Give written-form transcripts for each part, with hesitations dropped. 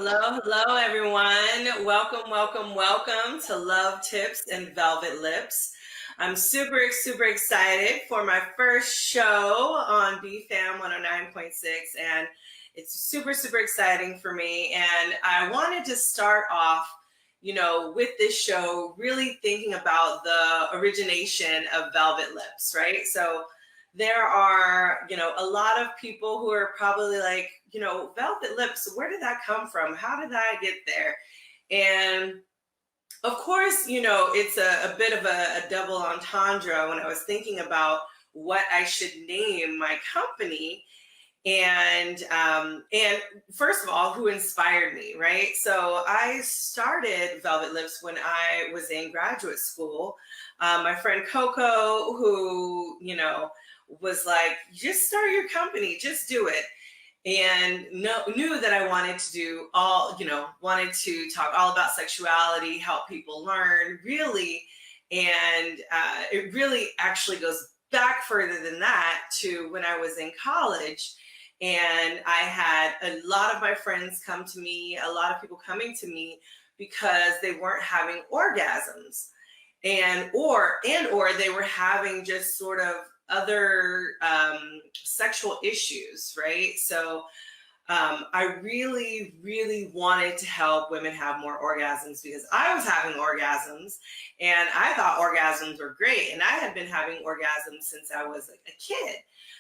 Hello, everyone. Welcome to Love Tips and Velvet Lips. I'm super excited for my first show on BFAM 109.6, and it's super exciting for me. And I wanted to start off, with this show, really thinking about the origination of velvet lips, right? So there are, a lot of people who are probably like, velvet lips, where did that come from? How did that get there? And of course, it's a bit of a double entendre when I was thinking about what I should name my company. And first of all, who inspired me, right? So I started Velvet Lips when I was in graduate school. My friend Coco, who, was like, just start your company, just do it. And knew that I wanted to do wanted to talk all about sexuality, help people learn, really. And it really actually goes back further than that to when I was in college. And I had a lot of my friends come to me, a lot of people coming to me because they weren't having orgasms or they were having just sort of other sexual issues, right? So I really wanted to help women have more orgasms because I was having orgasms and I thought orgasms were great. And I had been having orgasms since I was like a kid.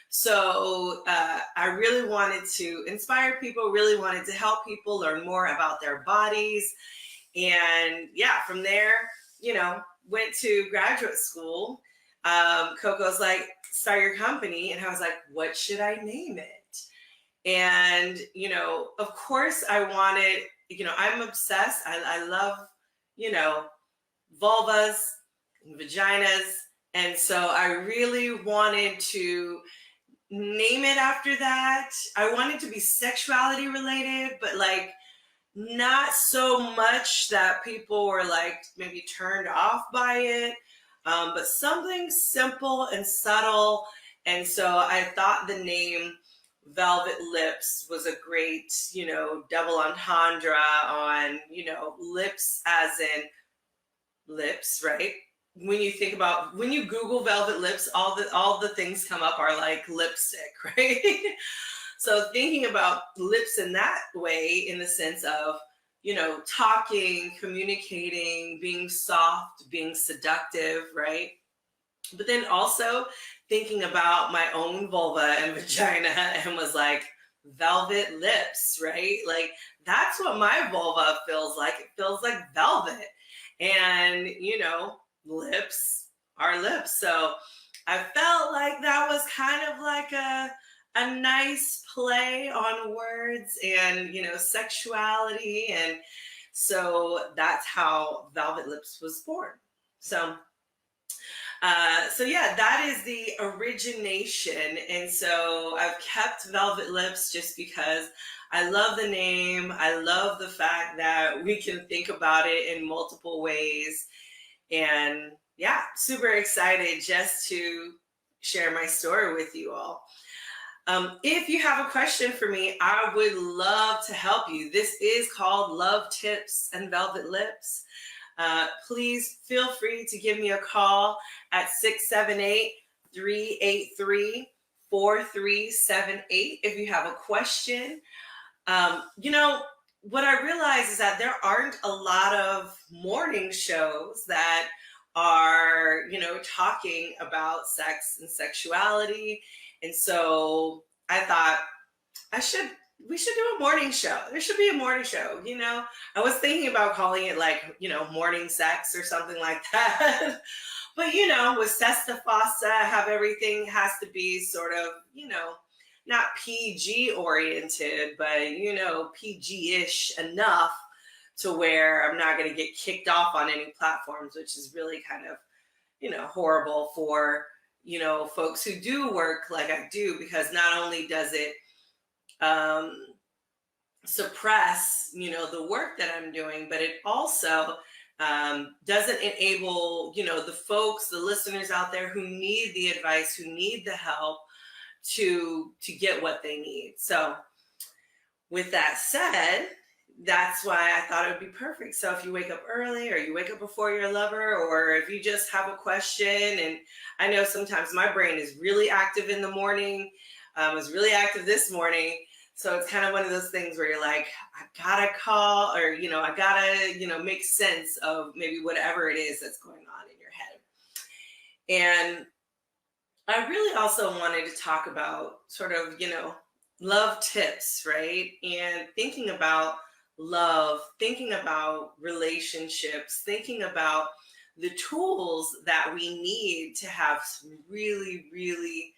So I really wanted to inspire people, really wanted to help people learn more about their bodies. And yeah, from there, went to graduate school. Coco's like, start your company. And I was like, what should I name it? And, of course I wanted, I'm obsessed. I love, vulvas and vaginas. And so I really wanted to name it after that. I wanted to be sexuality related, but like not so much that people were like maybe turned off by it, but something simple and subtle. And so I thought the name Velvet Lips was a great, double entendre on, lips as in lips, right? When you Google velvet lips, all the things come up are like lipstick, right? So thinking about lips in that way, in the sense of, talking, communicating, being soft, being seductive, right? But then also thinking about my own vulva and vagina and was like, velvet lips, right? Like that's what my vulva feels like. It feels like velvet. And, lips are lips. So I felt like that was kind of like a nice play on words and, sexuality. And so that's how Velvet Lips was born. So yeah, that is the origination. And so I've kept Velvet Lips just because I love the name. I love the fact that we can think about it in multiple ways. And yeah, super excited just to share my story with you all. If you have a question for me, I would love to help you. This is called Love Tips and Velvet Lips. Please feel free to give me a call at 678-383-4378 if you have a question. What I realize is that there aren't a lot of morning shows that are, talking about sex and sexuality. And so I thought we should do a morning show. There should be a morning show, I was thinking about calling it like, morning sex or something like that. But, with Sesta Fossa, have everything has to be sort of, not PG oriented, but, PG-ish enough to where I'm not going to get kicked off on any platforms, which is really kind of, horrible for, folks who do work like I do, because not only does it suppress, the work that I'm doing, but it also doesn't enable, the folks, the listeners out there who need the advice, who need the help to get what they need. So with that said, that's why I thought it would be perfect. So if you wake up early or you wake up before your lover, or if you just have a question, and I know sometimes my brain is really active in the morning, was really active this morning. So it's kind of one of those things where you're like, I gotta call, or, I gotta, make sense of maybe whatever it is that's going on in your head. And I really also wanted to talk about sort of, love tips, right? And thinking about love, thinking about relationships, thinking about the tools that we need to have some really, really,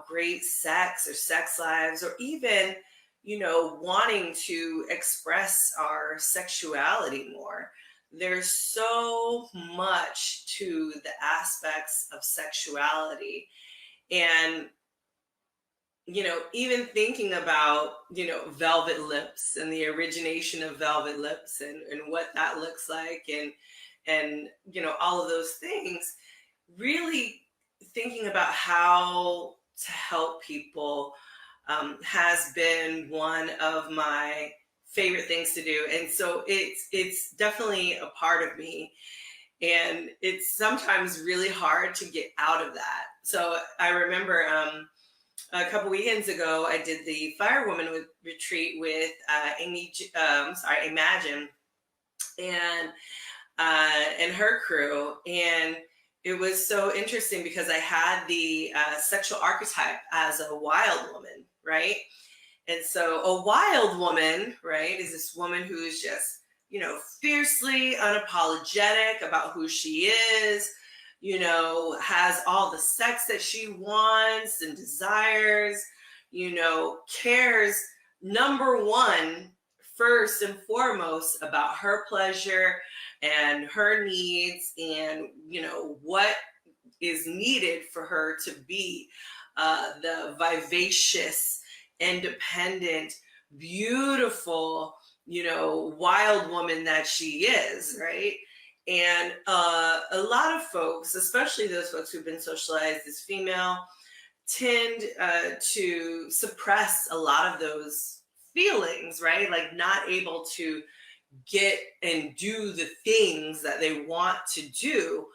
great sex or sex lives, or even, wanting to express our sexuality more. There's so much to the aspects of sexuality. And, even thinking about, velvet lips and the origination of velvet lips, and what that looks like, and, all of those things, really thinking about how to help people has been one of my favorite things to do. And so it's definitely a part of me. And it's sometimes really hard to get out of that. So I remember a couple weekends ago, I did the Firewoman retreat with Imagine, and her crew. And it was so interesting because I had the sexual archetype as a wild woman, right? And so a wild woman, right, is this woman who is just, fiercely unapologetic about who she is, has all the sex that she wants and desires, cares, number one, first and foremost, about her pleasure and her needs, and, what is needed for her to be the vivacious, independent, beautiful, wild woman that she is, right? And a lot of folks, especially those folks who've been socialized as female, tend to suppress a lot of those feelings, right? Like not able to get and do the things that they want to do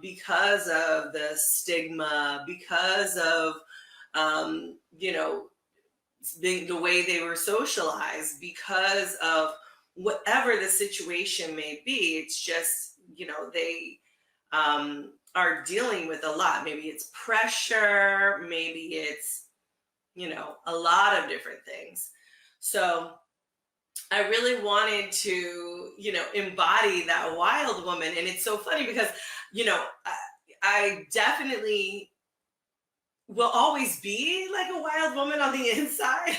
because of the stigma, because of, the way they were socialized, because of whatever the situation may be. It's just, they are dealing with a lot. Maybe it's pressure, maybe it's, a lot of different things. So I really wanted to, embody that wild woman. And it's so funny because, I definitely will always be like a wild woman on the inside.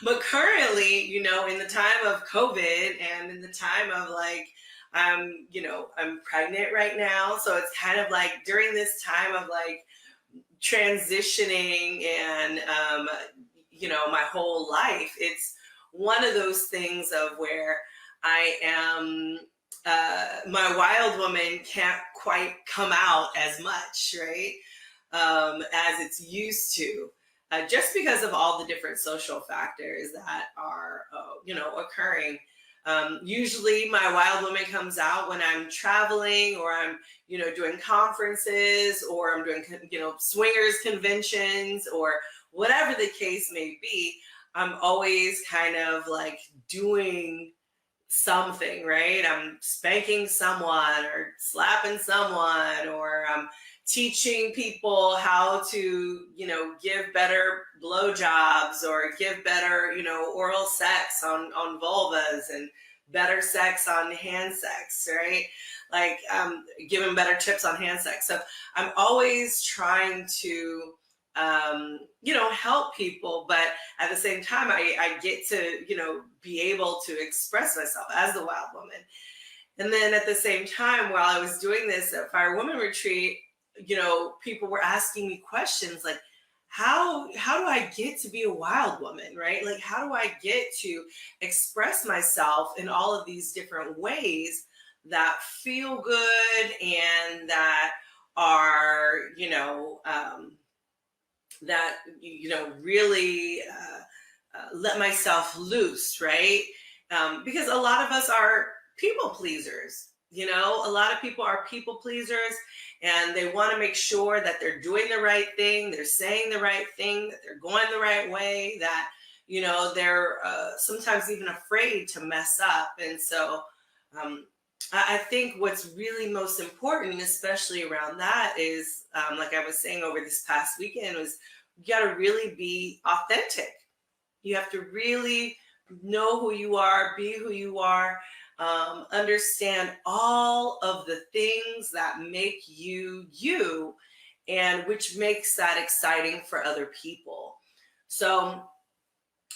But currently, in the time of COVID, and in the time of like, I'm pregnant right now. So it's kind of like during this time of like transitioning and, my whole life, it's one of those things of where I am, my wild woman can't quite come out as much, right? As it's used to, just because of all the different social factors that are, occurring. Usually my wild woman comes out when I'm traveling, or I'm, doing conferences, or I'm doing, swingers conventions, or whatever the case may be. I'm always kind of like doing something, right? I'm spanking someone, or slapping someone, or I'm teaching people how to, give better blowjobs, or give better, oral sex on vulvas, and better sex on hand sex, right? Like giving better tips on hand sex. So I'm always trying to help people, but at the same time, I get to, be able to express myself as the wild woman. And then at the same time, while I was doing this at Fire Woman Retreat, people were asking me questions like, how do I get to be a wild woman, right? Like, how do I get to express myself in all of these different ways that feel good, and that are, that, really let myself loose, right? Because a lot of us are people pleasers. You know, a lot of people are people pleasers, and they want to make sure that they're doing the right thing, they're saying the right thing, that they're going the right way, that, you know, they're sometimes even afraid to mess up. And so I think what's really most important, especially around that, is like I was saying over this past weekend, was you got to really be authentic. You have to really know who you are, be who you are, understand all of the things that make you you, and which makes that exciting for other people. So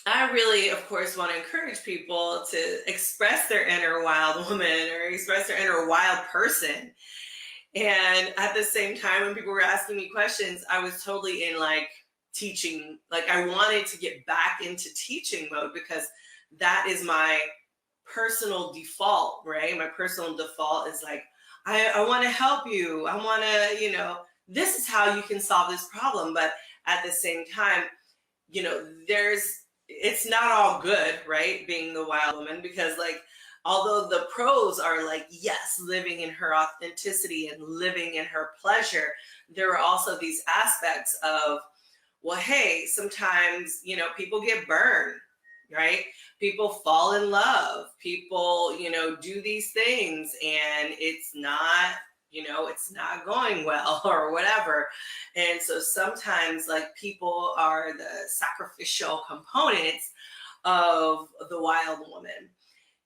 I really, of course, want to encourage people to express their inner wild woman or express their inner wild person. And at the same time, when people were asking me questions, I was totally in like teaching, like I wanted to get back into teaching mode, because that is my personal default, right? My personal default is like, I want to help you. I want to, you know, this is how you can solve this problem. But at the same time, you know, it's not all good, right? Being the wild woman, because like, although the pros are like, yes, living in her authenticity and living in her pleasure, there are also these aspects of, well, hey, sometimes, you know, people get burned, right? People fall in love, people, you know, do these things and it's not, you know, it's not going well or whatever. And so sometimes like people are the sacrificial components of the wild woman.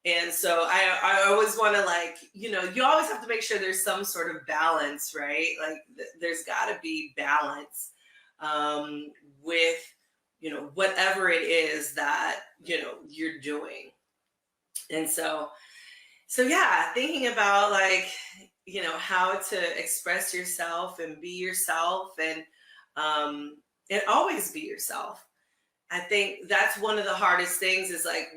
And so I always want to, like, you know, you always have to make sure there's some sort of balance, right? Like there's got to be balance with, you know, whatever it is that, you know, you're doing. And so yeah, thinking about like, you know, how to express yourself and be yourself, and always be yourself. I think that's one of the hardest things is like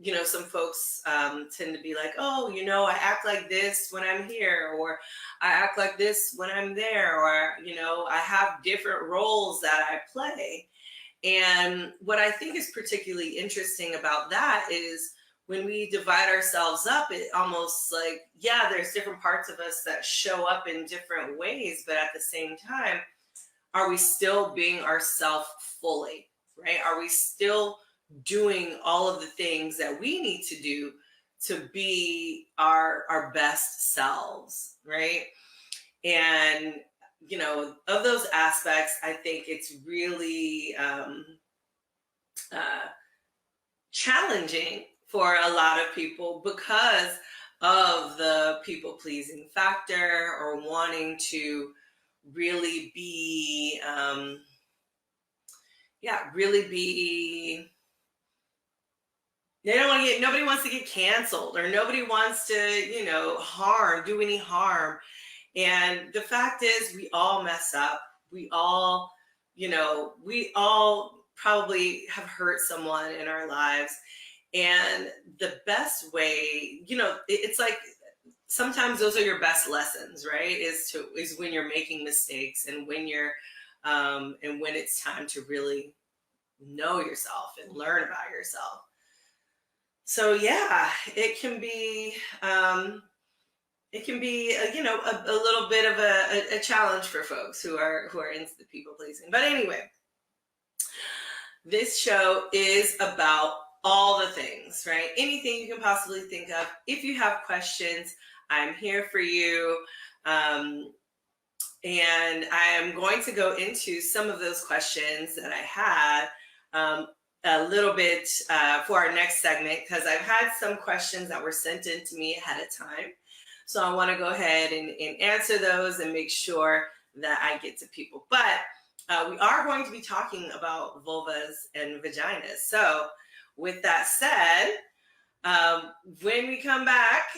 you know, some folks tend to be like, oh, you know, I act like this when I'm here, or I act like this when I'm there, or, you know, I have different roles that I play. And what I think is particularly interesting about that is when we divide ourselves up, it almost like, yeah, there's different parts of us that show up in different ways, but at the same time, are we still being ourselves fully, right? Are we still doing all of the things that we need to do to be our best selves, right? And, you know, of those aspects, I think it's really challenging for a lot of people because of the people-pleasing factor, or wanting to really be, really be, they don't want to get, nobody wants to get canceled, or nobody wants to, you know, do any harm. And the fact is, we all mess up. We all, you know, we all probably have hurt someone in our lives. And the best way, you know, it's like, sometimes those are your best lessons, right? Is when you're making mistakes, and when you're, and when it's time to really know yourself and learn about yourself. So yeah, it can be, you know, a little bit of a challenge for folks who are into the people pleasing. But anyway, this show is about all the things, right? Anything you can possibly think of. If you have questions, I'm here for you. And I am going to go into some of those questions that I had a little bit for our next segment, because I've had some questions that were sent in to me ahead of time. So I want to go ahead and answer those and make sure that I get to people. But we are going to be talking about vulvas and vaginas. So with that said, when we come back,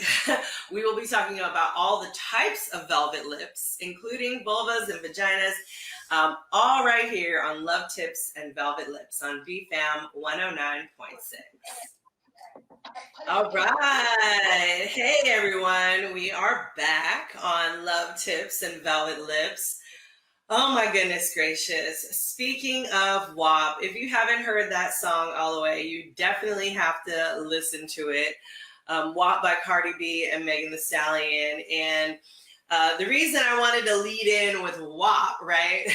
we will be talking about all the types of velvet lips, including vulvas and vaginas, all right here on Love Tips and Velvet Lips on BFAM 109.6. All right. Hey, everyone. We are back on Love Tips and Velvet Lips. Oh my goodness gracious. Speaking of WAP, if you haven't heard that song all the way, you definitely have to listen to it. WAP by Cardi B and Megan Thee Stallion. And the reason I wanted to lead in with WAP, right,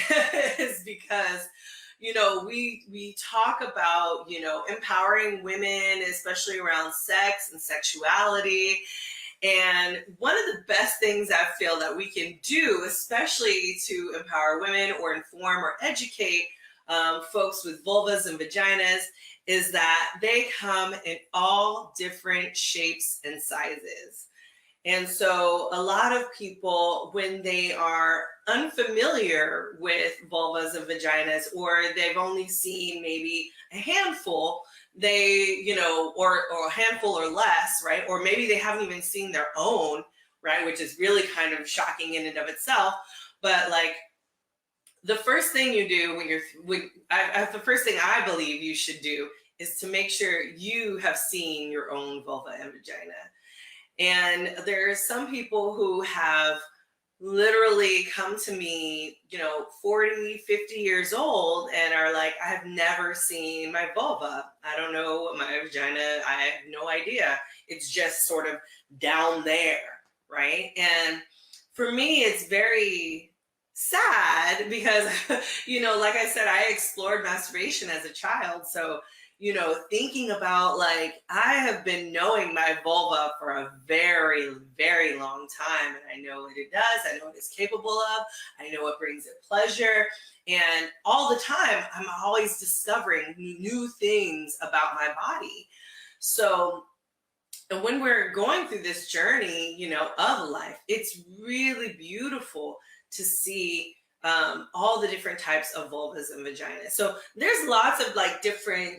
is because, we talk about, empowering women, especially around sex and sexuality. And one of the best things I feel that we can do, especially to empower women or inform or educate folks with vulvas and vaginas, is that they come in all different shapes and sizes. And so a lot of people, when they are unfamiliar with vulvas and vaginas, or they've only seen maybe a handful, or a handful or less, right? Or maybe they haven't even seen their own, right? Which is really kind of shocking in and of itself. But like, the first thing you do the first thing I believe you should do is to make sure you have seen your own vulva and vagina. And there are some people who have literally come to me, 40, 50 years old and are like, I have never seen my vulva. I don't know what my vagina, I have no idea. It's just sort of down there, right? And for me, it's very sad because, like I said, I explored masturbation as a child. So, thinking about like, I have been knowing my vulva for a very, very long time. And I know what it does. I know what it's capable of. I know what brings it pleasure. And all the time, I'm always discovering new things about my body. So, and when we're going through this journey, of life, it's really beautiful to see all the different types of vulvas and vaginas. So there's lots of like different,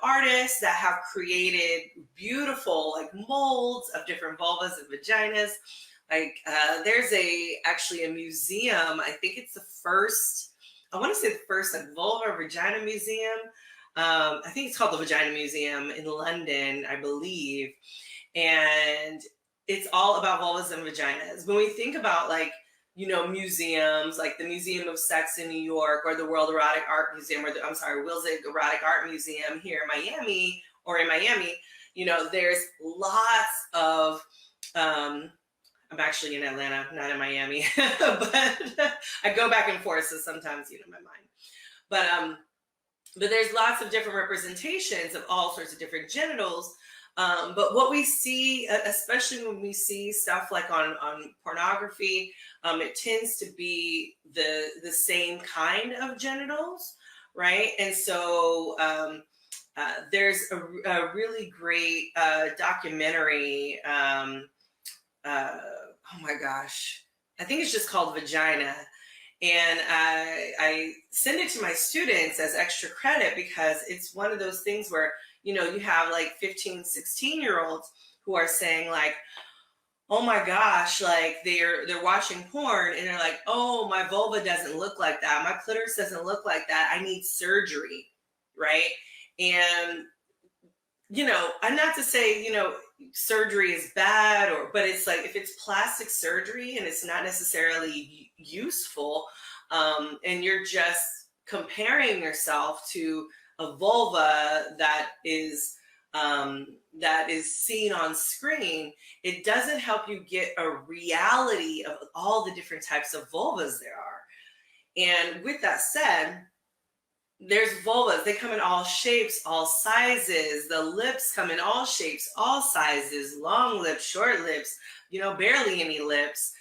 artists that have created beautiful like molds of different vulvas and vaginas. Like there's actually a museum. I think it's the first like vulva vagina museum. I think it's called the Vagina Museum in London, I believe. And it's all about vulvas and vaginas. When we think about like, museums like the Museum of Sex in New York, or the World Erotic Art Museum, or Wilzig Erotic Art Museum here in Miami, there's lots of, I'm actually in Atlanta, not in Miami, but I go back and forth. So sometimes, my mind, but there's lots of different representations of all sorts of different genitals. But what we see, especially when we see stuff like on pornography, it tends to be the same kind of genitals, right? And so there's a really great documentary. Oh my gosh, I think it's just called Vagina. And I send it to my students as extra credit because it's one of those things where, you have like 15, 16-year-olds who are saying like, oh my gosh, like they're watching porn and they're like, oh, my vulva doesn't look like that. My clitoris doesn't look like that. I need surgery, right? And, I'm not to say, surgery is bad, but it's like, if it's plastic surgery and it's not necessarily useful, and you're just comparing yourself to a vulva that is seen on screen, it doesn't help you get a reality of all the different types of vulvas there are. And with that said, there's vulvas. They come in all shapes, all sizes. The lips come in all shapes, all sizes, long lips, short lips, barely any lips.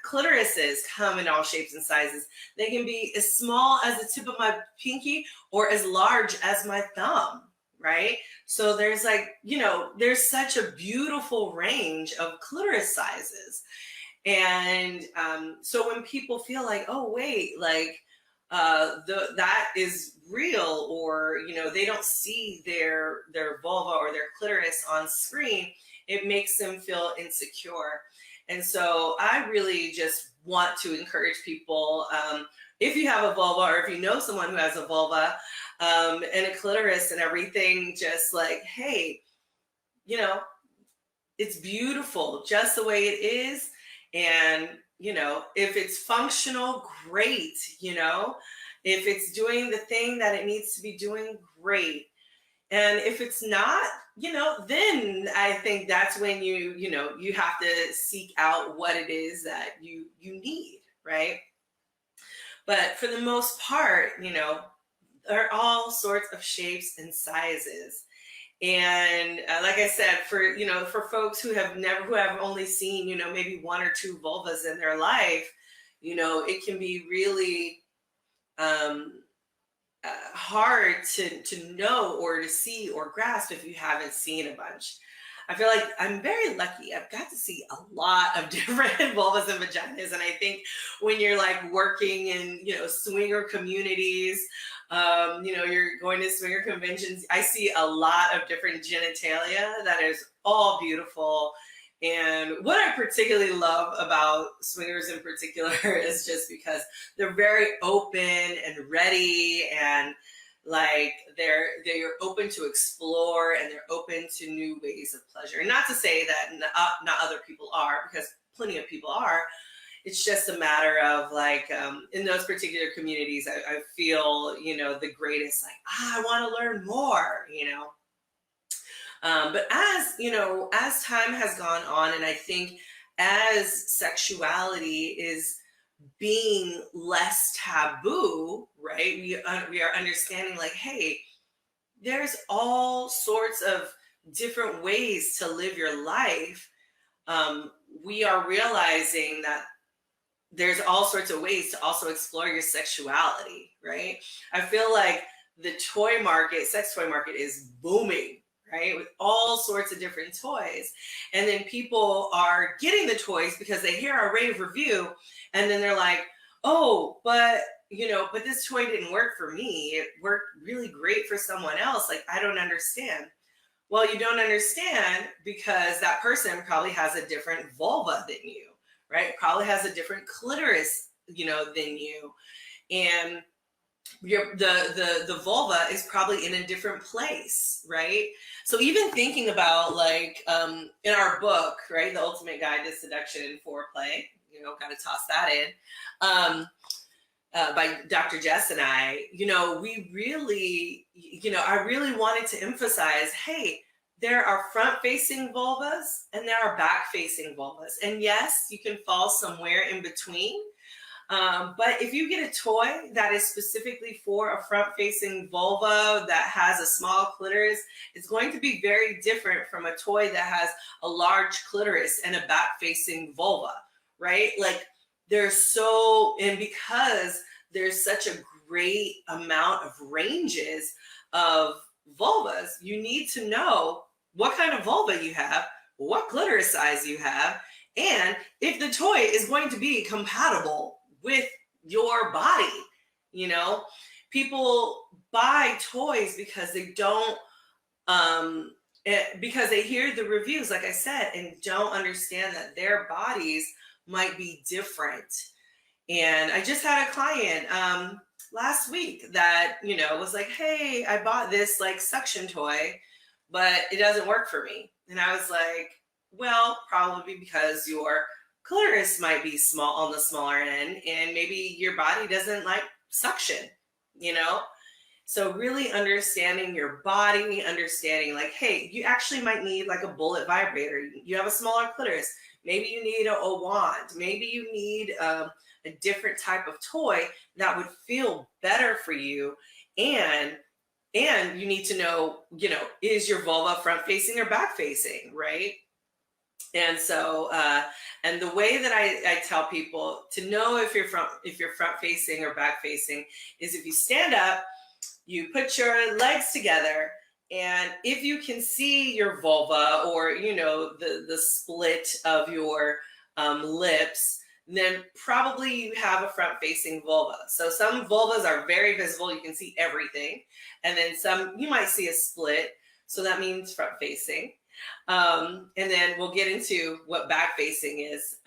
Clitorises come in all shapes and sizes. They can be as small as the tip of my pinky or as large as my thumb, right? So there's like, there's such a beautiful range of clitoris sizes. And so when people feel like, oh, wait, like, that is real, or they don't see their vulva or their clitoris on screen, it makes them feel insecure. And so I really just want to encourage people, if you have a vulva, or if you know someone who has a vulva and a clitoris and everything, just like, hey, it's beautiful just the way it is. And if it's functional, great, if it's doing the thing that it needs to be doing, great. And if it's not, then I think that's when you have to seek out what it is that you need, right? But for the most part, there are all sorts of shapes and sizes. And like I said, for folks who have only seen, maybe one or two vulvas in their life, it can be really hard to know or to see or grasp if you haven't seen a bunch. I feel like I'm very lucky. I've got to see a lot of different vulvas and vaginas. And I think when you're like working in, swinger communities, you're going to swinger conventions, I see a lot of different genitalia that is all beautiful. And what I particularly love about swingers in particular is just because they're very open and ready, and like they're open to explore, and they're open to new ways of pleasure. And not to say that not other people are, because plenty of people are. It's just a matter of like in those particular communities, I feel the greatest like I want to learn more. But as time has gone on, and I think as sexuality is being less taboo, right? We are understanding like, hey, there's all sorts of different ways to live your life. We are realizing that there's all sorts of ways to also explore your sexuality, right? I feel like the sex toy market is booming, right? With all sorts of different toys. And then people are getting the toys because they hear our rave review, and then they're like, oh, but this toy didn't work for me. It worked really great for someone else. Like, I don't understand. Well, you don't understand because that person probably has a different vulva than you, right? Probably has a different clitoris, than you. And the vulva is probably in a different place, right? So even thinking about like in our book, right, The Ultimate Guide to Seduction Foreplay, got to toss that in, by Dr. Jess and I, we really, I really wanted to emphasize, hey, there are front-facing vulvas and there are back-facing vulvas. And yes, you can fall somewhere in between. But if you get a toy that is specifically for a front-facing vulva that has a small clitoris, it's going to be very different from a toy that has a large clitoris and a back-facing vulva, right? Like and because there's such a great amount of ranges of vulvas, you need to know what kind of vulva you have, what clitoris size you have, and if the toy is going to be compatible with your body. People buy toys because they don't because they hear the reviews, like I said, and don't understand that their bodies might be different. And I just had a client last week that was like, hey, I bought this like suction toy, but it doesn't work for me. And I was like, well, probably because your clitoris might be small, on the smaller end, and maybe your body doesn't like suction, So really understanding your body, understanding like, hey, you actually might need like a bullet vibrator. You have a smaller clitoris. Maybe you need a wand. Maybe you need a different type of toy that would feel better for you. And you need to know, is your vulva front facing or back facing, right? And so, and the way that I tell people to know if you're front facing or back facing is if you stand up, you put your legs together, and if you can see your vulva or, the split of your lips, then probably you have a front-facing vulva. So some vulvas are very visible. You can see everything. And then some, you might see a split. So that means front-facing. And then we'll get into what back-facing is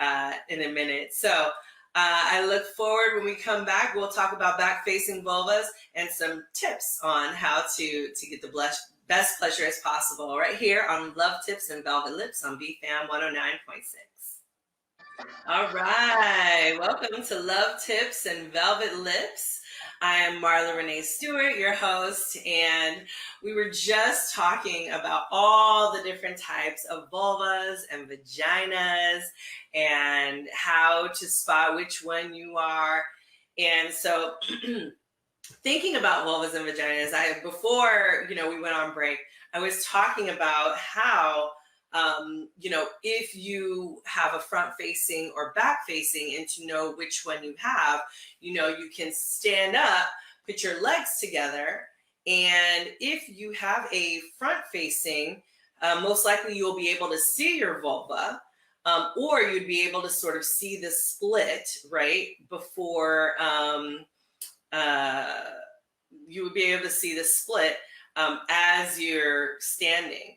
in a minute. So I look forward when we come back. We'll talk about back-facing vulvas and some tips on how to get the best pleasure as possible right here on Love Tips and Velvet Lips on BFAM 109.6. All right. Welcome to Love Tips and Velvet Lips. I am Marla Renee Stewart, your host, and we were just talking about all the different types of vulvas and vaginas and how to spot which one you are. And so thinking about vulvas and vaginas, before we went on break, I was talking about how if you have a front facing or back facing, and to know which one you have, you can stand up, put your legs together, and if you have a front facing, most likely you'll be able to see your vulva. Or you'd be able to sort of see the split right before you would be able to see the split as you're standing.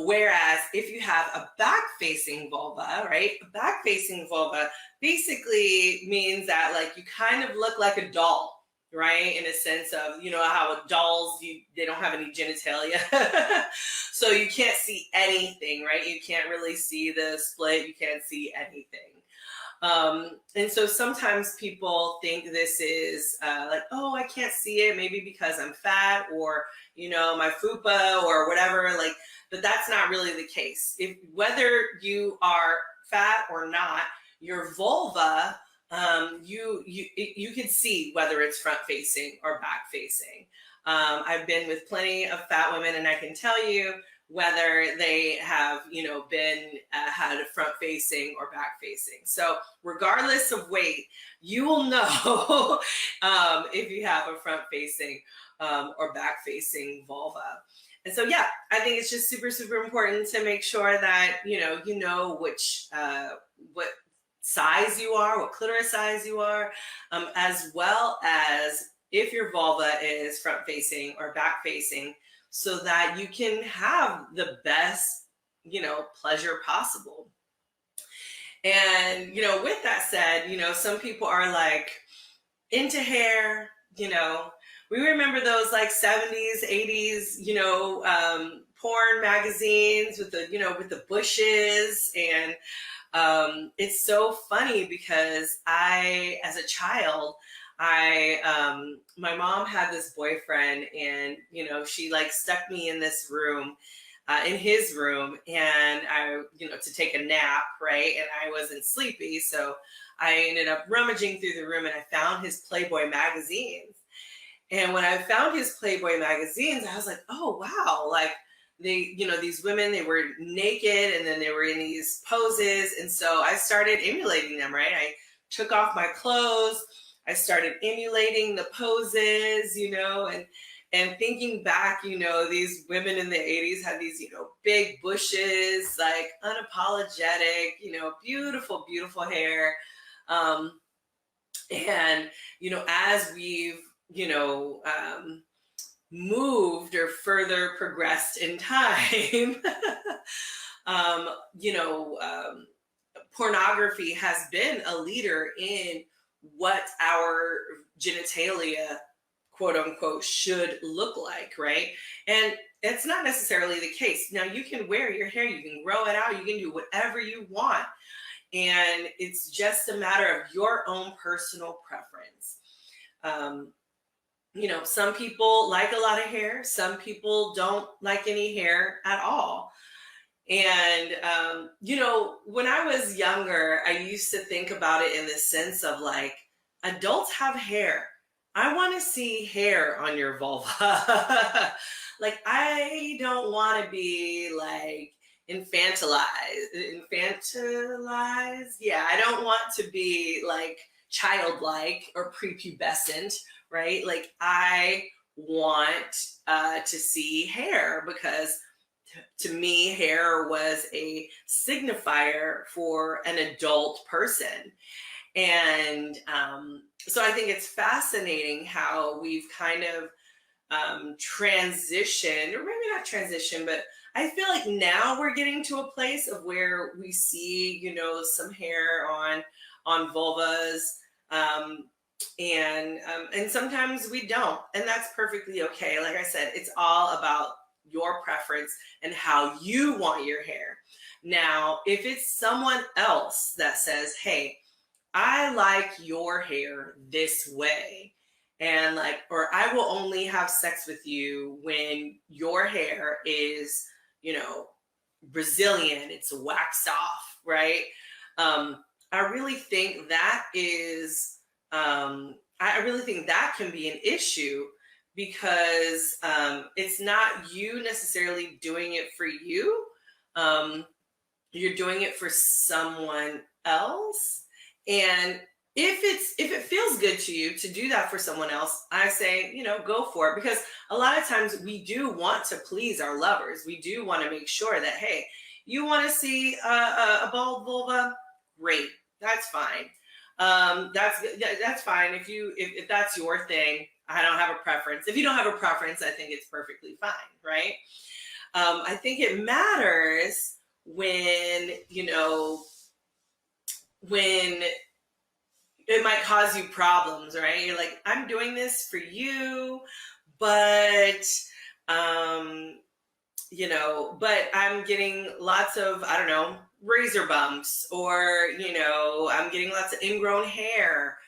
Whereas if you have a back-facing vulva, right? A back-facing vulva basically means that like you kind of look like a doll, right? In a sense of, how dolls, they don't have any genitalia. So you can't see anything, right? You can't really see the split. You can't see anything. And so sometimes people think this is like, oh, I can't see it, maybe because I'm fat or, my fupa or whatever, like, but that's not really the case. Whether you are fat or not, your vulva, you can see whether it's front facing or back facing. I've been with plenty of fat women, and I can tell you whether they have, had a front facing or back facing. So regardless of weight, you will know if you have a front facing or back facing vulva. And so, yeah, I think it's just super, super important to make sure that, you know which, what size you are, what clitoris size you are, as well as if your vulva is front facing or back facing, so that you can have the best, pleasure possible. And, with that said, some people are like into hair, we remember those like 70s, 80s, porn magazines with the bushes. And it's so funny because as a child, my mom had this boyfriend, and, she like stuck me in this room, in his room, and I, to take a nap, right? And I wasn't sleepy. So I ended up rummaging through the room, and I found his Playboy magazines. And when I found his Playboy magazines, I was like, oh, wow. Like these women, they were naked, and then they were in these poses. And so I started emulating them, right? I took off my clothes. I started emulating the poses, and thinking back, these women in the 80s had these, big bushes, like unapologetic, beautiful, beautiful hair. And, as we've, moved or further progressed in time, pornography has been a leader in what our genitalia, quote unquote, should look like, right? And it's not necessarily the case. Now, you can wear your hair, you can grow it out, you can do whatever you want. And it's just a matter of your own personal preference. Some people like a lot of hair. Some people don't like any hair at all. And, when I was younger, I used to think about it in the sense of like, adults have hair. I want to see hair on your vulva. Like, I don't want to be like infantilized. Yeah, I don't want to be like childlike or prepubescent, right? Like, I want to see hair, because to me, hair was a signifier for an adult person. And so I think it's fascinating how we've kind of transitioned, or maybe not transitioned, but I feel like now we're getting to a place of where we see, some hair on vulvas, and sometimes we don't, and that's perfectly okay. Like I said, it's all about your preference and how you want your hair. Now, if it's someone else that says, hey, I like your hair this way, and like, or I will only have sex with you when your hair is, you know, Brazilian, it's waxed off, right? I really think that is, I really think that can be an issue because it's not you necessarily doing it for you. You're doing it for someone else. And if it feels good to you to do that for someone else, I say, you know, go for it, because a lot of times we do want to please our lovers. We do want to make sure that, hey, you want to see a bald vulva? Great, that's fine. That's fine if that's your thing. I don't have a preference. If you don't have a preference, I think it's perfectly fine, right? I think it matters when, you know, when it might cause you problems, right? You're like, I'm doing this for you, but, you know, but I'm getting lots of, I don't know, razor bumps, or, you know, I'm getting lots of ingrown hair.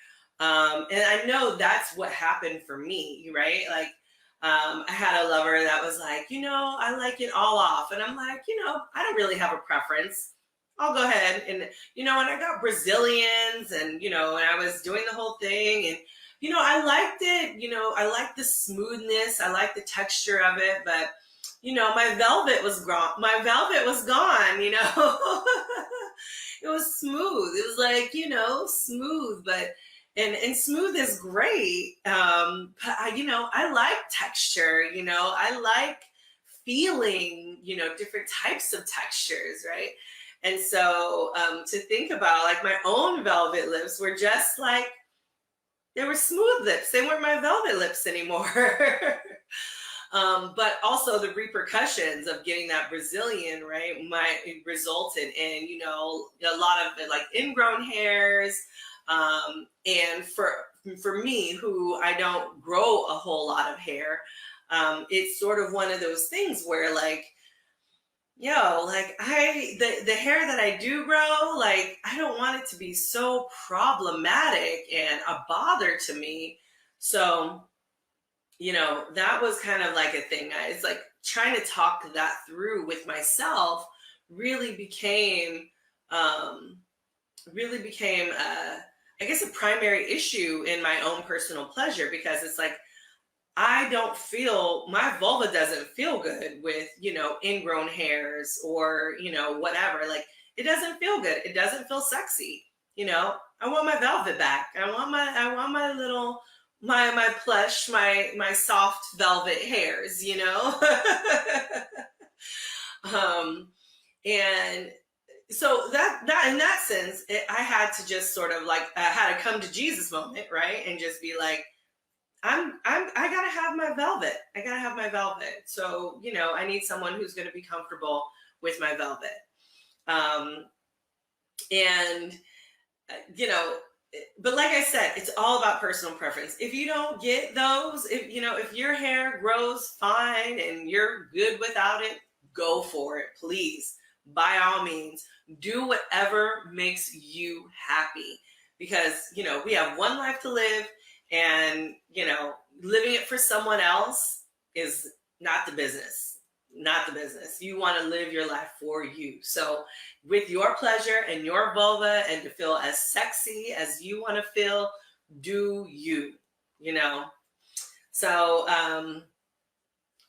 And I know that's what happened for me, right? Like, I had a lover that was like, you know, I like it all off. And I'm like, you know, I don't really have a preference. I'll go ahead. And, you know, and I got Brazilians and, you know, and I was doing the whole thing, and, you know, I liked it. You know, I liked the smoothness. I liked the texture of it, but, you know, my velvet was gone. My velvet was gone, you know. It was smooth. It was like, you know, smooth, but and smooth is great. But you know, I like texture, you know, I like feeling, you know, different types of textures, right? And so to think about, like, my own velvet lips were just like, they were smooth lips. They weren't my velvet lips anymore. But also the repercussions of getting that Brazilian, right, resulted in, you know, a lot of like ingrown hairs. And for me, who I don't grow a whole lot of hair, it's sort of one of those things where, like, yo, like, the hair that I do grow, like, I don't want it to be so problematic and a bother to me. So, you know, that was kind of like a thing. It's like trying to talk that through with myself really became, I guess, a primary issue in my own personal pleasure, because it's like, I don't feel, my vulva doesn't feel good with, you know, ingrown hairs or, you know, whatever. Like, it doesn't feel good. It doesn't feel sexy. You know, I want my velvet back. I want my little, my plush, my soft velvet hairs, you know? And so that in that sense, I had to just sort of like, I had a come to Jesus moment, right? And just be like, I gotta have my velvet. I gotta have my velvet. So, you know, I need someone who's going to be comfortable with my velvet. And, you know, but like I said, it's all about personal preference. If you don't get those, if, you know, if your hair grows fine and you're good without it, go for it, please. By all means, do whatever makes you happy, because, you know, we have one life to live. And, you know, living it for someone else is not the business, not the business. You want to live your life for you. So with your pleasure and your vulva, and to feel as sexy as you want to feel, do you, you know? So,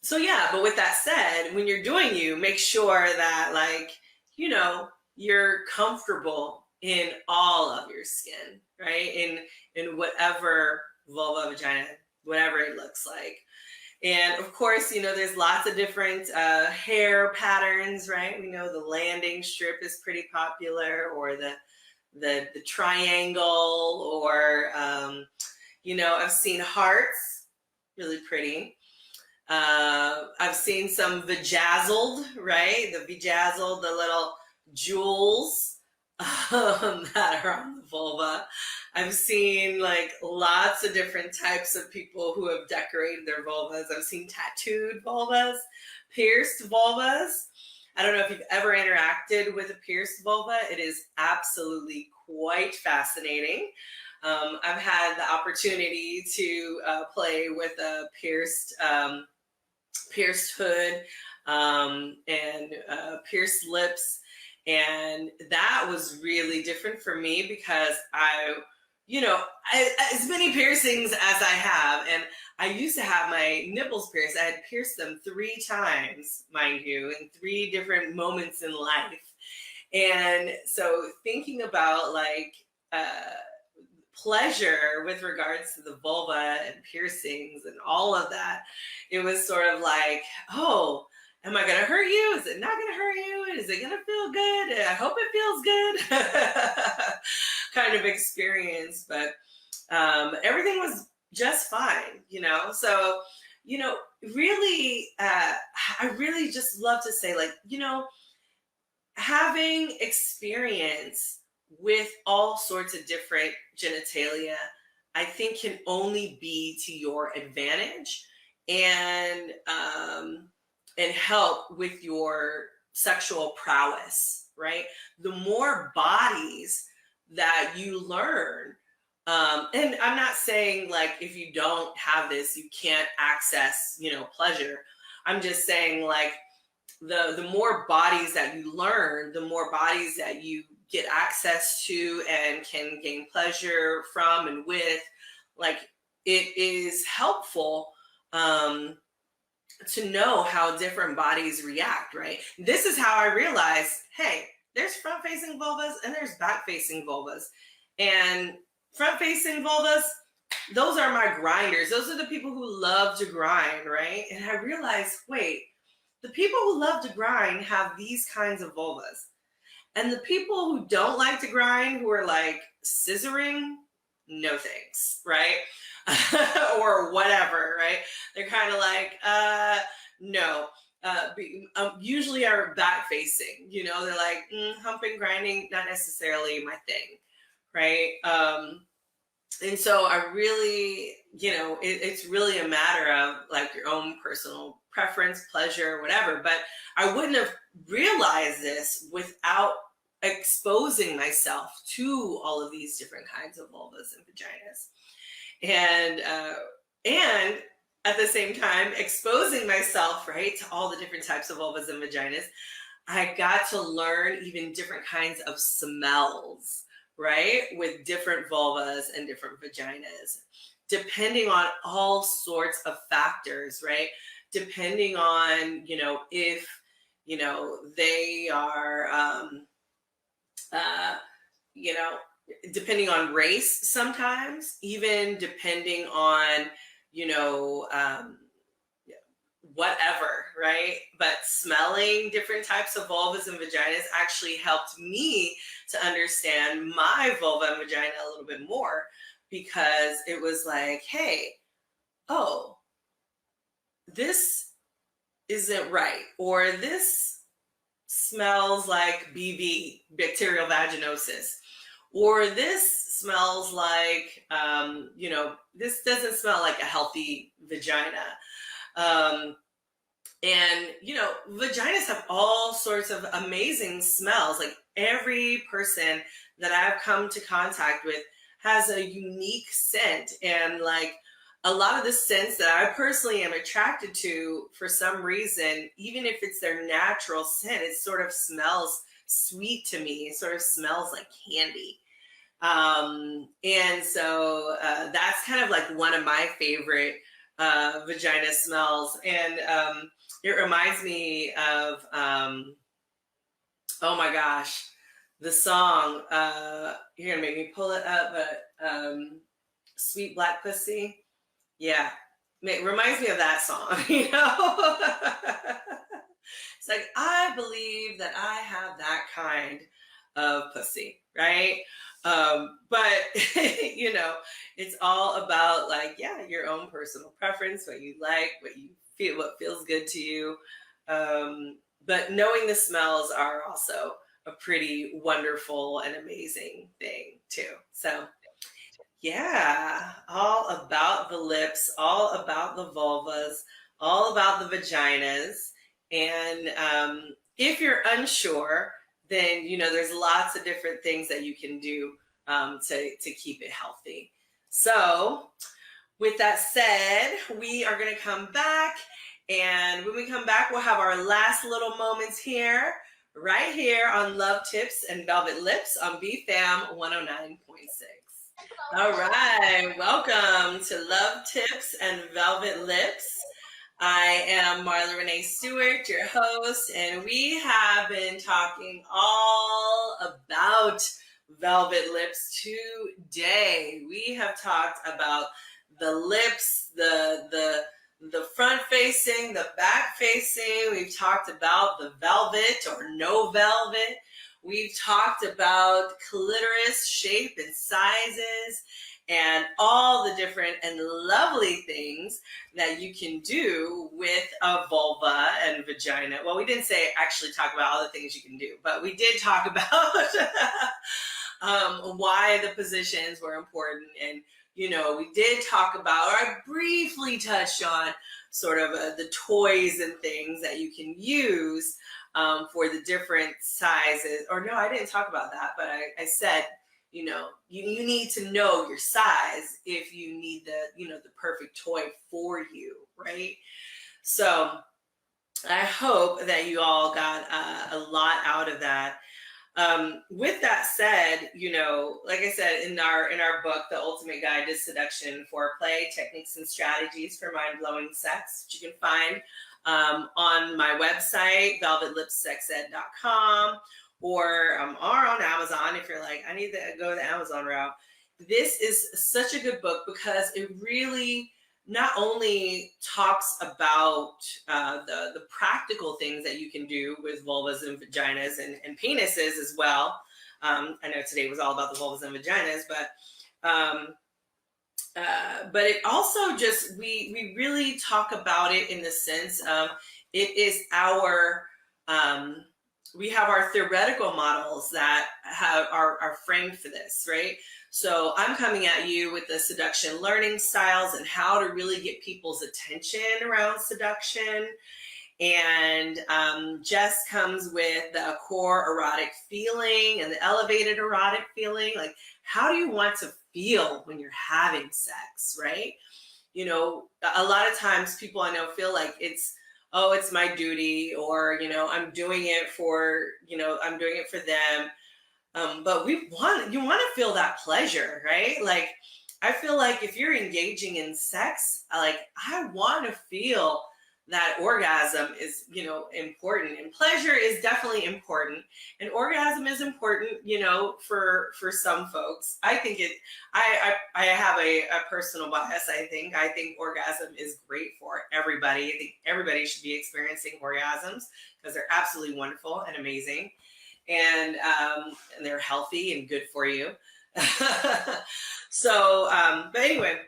so yeah, but with that said, when you're doing you, make sure that, like, you know, you're comfortable in all of your skin, right? In whatever vulva, vagina, whatever it looks like. And of course, you know, there's lots of different hair patterns, right? We know the landing strip is pretty popular, or the triangle, or, you know, I've seen hearts, really pretty. I've seen some Vajazzled, right? The Vajazzled, the little jewels. that are on the vulva. I've seen like lots of different types of people who have decorated their vulvas. I've seen tattooed vulvas, pierced vulvas. I don't know if you've ever interacted with a pierced vulva. It is absolutely quite fascinating. I've had the opportunity to play with a pierced hood and pierced lips. And that was really different for me because as many piercings as I have, and I used to have my nipples pierced. I had pierced them 3 times, mind you, in 3 different moments in life. And so thinking about like pleasure with regards to the vulva and piercings and all of that, it was sort of like, oh, am I going to hurt you? Is it not going to hurt you? Is it going to feel good? I hope it feels good. Kind of experience. But everything was just fine, So, really, I really just love to say, like, having experience with all sorts of different genitalia, I think can only be to your advantage and help with your sexual prowess, right? The more bodies that you learn, and I'm not saying like if you don't have this, you can't access, pleasure. I'm just saying like the more bodies that you learn, the more bodies that you get access to and can gain pleasure from and with, like it is helpful to know how different bodies react, right? This is how I realized, hey, there's front-facing vulvas and there's back-facing vulvas. And front-facing vulvas, those are my grinders. Those are the people who love to grind, right? And I realized, wait, the people who love to grind have these kinds of vulvas. And the people who don't like to grind, who are like scissoring, no thanks, right? Or whatever, right? They're kind of like, no. Usually are back facing, they're like, humping, grinding, not necessarily my thing, right? And so I really, it's really a matter of like your own personal preference, pleasure, whatever. But I wouldn't have realized this without exposing myself to all of these different kinds of vulvas and vaginas. And at the same time, exposing myself, right, to all the different types of vulvas and vaginas, I got to learn even different kinds of smells, right, with different vulvas and different vaginas, depending on all sorts of factors, right? Depending on, if, they are, depending on race sometimes, even depending on, whatever, right? But smelling different types of vulvas and vaginas actually helped me to understand my vulva and vagina a little bit more, because it was like, hey, oh, this isn't right, or this smells like BV, bacterial vaginosis, or this smells like, this doesn't smell like a healthy vagina. And, vaginas have all sorts of amazing smells. Like every person that I've come to contact with has a unique scent. And like a lot of the scents that I personally am attracted to, for some reason, even if it's their natural scent, it sort of smells sweet to me. It sort of smells like candy. And so that's kind of like one of my favorite vagina smells. And it reminds me of, oh my gosh, the song, you're gonna make me pull it up, but Sweet Black Pussy. Yeah, it reminds me of that song, It's like, I believe that I have that kind of pussy, right? But, it's all about like, yeah, your own personal preference, what you like, what you feel, what feels good to you. But knowing the smells are also a pretty wonderful and amazing thing too. So yeah, all about the lips, all about the vulvas, all about the vaginas. And if you're unsure, then there's lots of different things that you can do to keep it healthy. So with that said, we are going to come back, and when we come back, we'll have our last little moments here, right here on Love Tips and Velvet Lips on BFAM 109.6. All right, welcome to Love Tips and Velvet Lips. I am Marla Renee Stewart, your host, and we have been talking all about velvet lips today. We have talked about the lips, the front facing, the back facing. We've talked about the velvet or no velvet. We've talked about clitoris shape and sizes and all the different and lovely things that you can do with a vulva and vagina. Well, we didn't actually talk about all the things you can do, but we did talk about why the positions were important. And, we did talk about, or I briefly touched on sort of the toys and things that you can use for the different sizes. Or no, I didn't talk about that, but I said, you need to know your size if you need the perfect toy for you, right? So I hope that you all got a lot out of that. With that said, like I said, in our book, The Ultimate Guide to Seduction Foreplay, Techniques and Strategies for Mind-Blowing Sex, which you can find on my website, velvetlipssexed.com, or on Amazon if you're like, I need to go the Amazon route. This is such a good book because it really not only talks about the practical things that you can do with vulvas and vaginas and penises as well. I know today was all about the vulvas and vaginas, but it also just, we really talk about it in the sense of it is our, we have our theoretical models that are framed for this, right? So I'm coming at you with the seduction learning styles and how to really get people's attention around seduction. And Jess comes with the core erotic feeling and the elevated erotic feeling. Like, how do you want to feel when you're having sex, right? A lot of times people I know feel like it's my duty, or, I'm doing it for, I'm doing it for them. But you want to feel that pleasure, right? Like, I feel like if you're engaging in sex, like, I want to feel that orgasm is, important, and pleasure is definitely important, and orgasm is important, for some folks. I think I have a personal bias. I think orgasm is great for everybody. I think everybody should be experiencing orgasms because they're absolutely wonderful and amazing, and they're healthy and good for you. So, but anyway,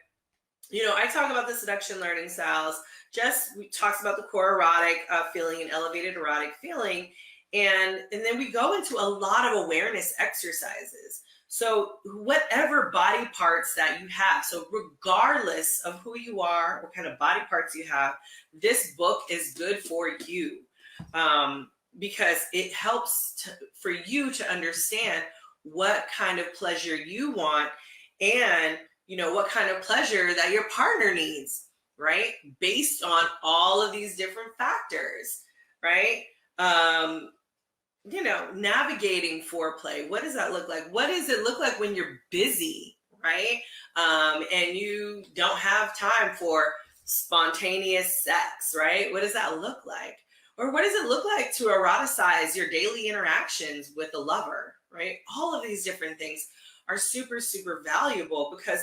I talk about the seduction learning styles. Jess talks about the core erotic feeling and elevated erotic feeling. And then we go into a lot of awareness exercises. So whatever body parts that you have, so regardless of who you are, what kind of body parts you have, this book is good for you because it helps for you to understand what kind of pleasure you want and, what kind of pleasure that your partner needs, right? Based on all of these different factors, right? Navigating foreplay. What does that look like? What does it look like when you're busy, right? And you don't have time for spontaneous sex, right? What does that look like? Or what does it look like to eroticize your daily interactions with a lover, right? All of these different things are super, super valuable because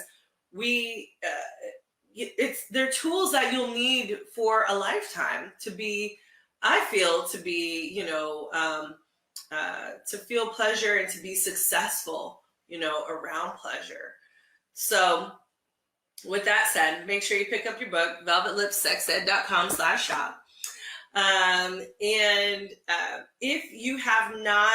they're tools that you'll need for a lifetime to be, I feel, to be, to feel pleasure and to be successful, around pleasure. So with that said, make sure you pick up your book, velvetlipssexed.com/shop. And if you have not,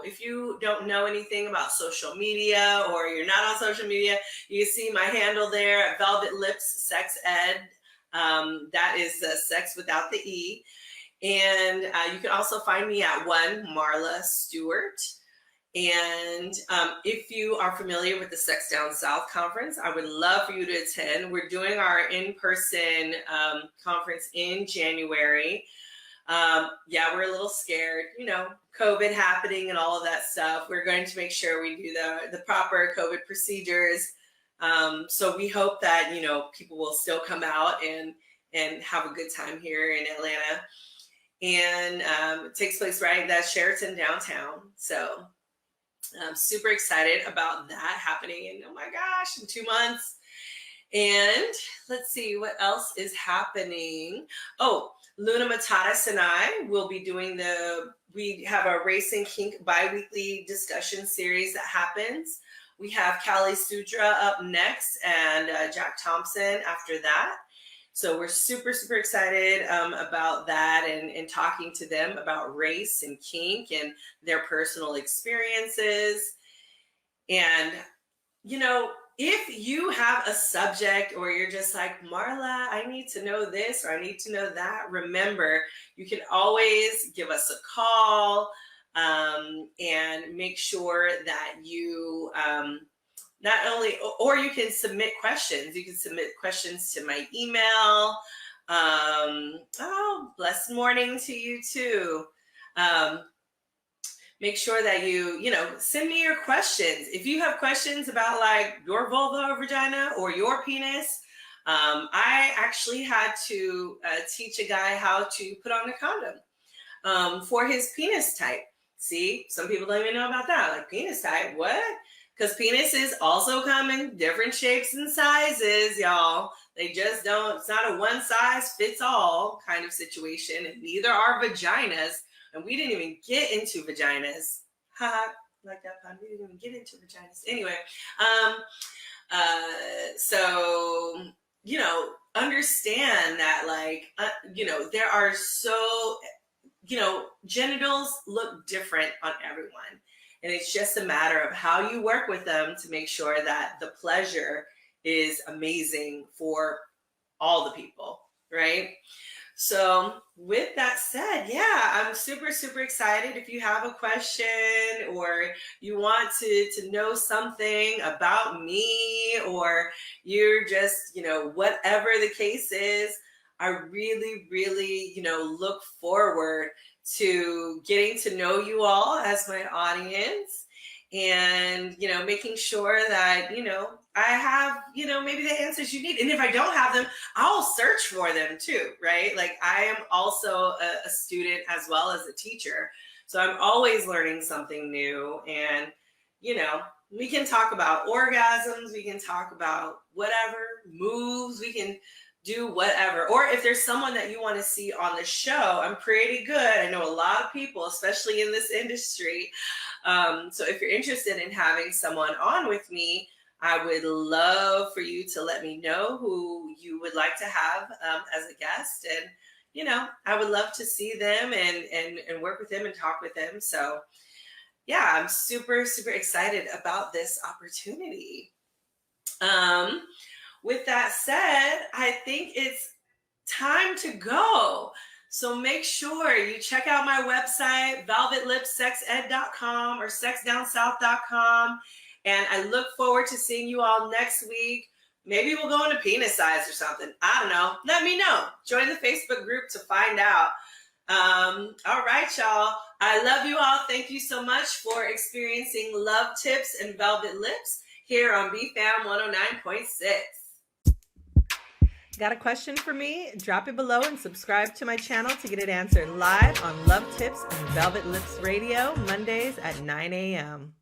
if you don't know anything about social media or you're not on social media, you can see my handle there at Velvet Lips Sex Ed. That is sex without the E. And you can also find me at Marla Stewart. And if you are familiar with the Sex Down South conference, I would love for you to attend. We're doing our in-person conference in January. We're a little scared, COVID happening and all of that stuff. We're going to make sure we do the proper COVID procedures. So we hope that, people will still come out and have a good time here in Atlanta. And it takes place right at Sheraton downtown. So I'm super excited about that happening in, oh my gosh, in 2 months. And let's see what else is happening. Oh, Luna Matatis and I will be doing we have a Race and Kink bi-weekly discussion series that happens. We have Callie Sudra up next and Jack Thompson after that. So we're super, super excited about that and talking to them about race and kink and their personal experiences. And, if you have a subject or you're just like, Marla, I need to know this or I need to know that, remember, you can always give us a call and make sure that you not only, or you can submit questions. You can submit questions to my email. Blessed morning to you too. Make sure that you send me your questions. If you have questions about like your vulva or vagina or your penis, I actually had to teach a guy how to put on a condom for his penis type. See, some people don't even know about that. Like penis type, what? Because penises also come in different shapes and sizes, y'all. They just don't, it's not a one size fits all kind of situation. And neither are vaginas. And we didn't even get into vaginas. Haha, like that pun. We didn't even get into vaginas. Anyway, so, understand that there are so, genitals look different on everyone. And it's just a matter of how you work with them to make sure that the pleasure is amazing for all the people, right? So with that said, I'm super, super excited. If you have a question or you want to know something about me or you're just, whatever the case is, I really, really, look forward to getting to know you all as my audience and, making sure that, I have, maybe the answers you need. And if I don't have them, I'll search for them too, right? Like I am also a student as well as a teacher. So I'm always learning something new. And, we can talk about orgasms. We can talk about whatever moves. We can do whatever. Or if there's someone that you want to see on the show, I'm pretty good. I know a lot of people, especially in this industry. So if you're interested in having someone on with me, I would love for you to let me know who you would like to have as a guest. And, I would love to see them and work with them and talk with them. So I'm super, super excited about this opportunity. With that said, I think it's time to go. So make sure you check out my website, velvetlipsexed.com or sexdownsouth.com. And I look forward to seeing you all next week. Maybe we'll go into penis size or something. I don't know. Let me know. Join the Facebook group to find out. All right, y'all. I love you all. Thank you so much for experiencing Love Tips and Velvet Lips here on BFAM 109.6. Got a question for me? Drop it below and subscribe to my channel to get it answered live on Love Tips and Velvet Lips Radio, Mondays at 9 a.m.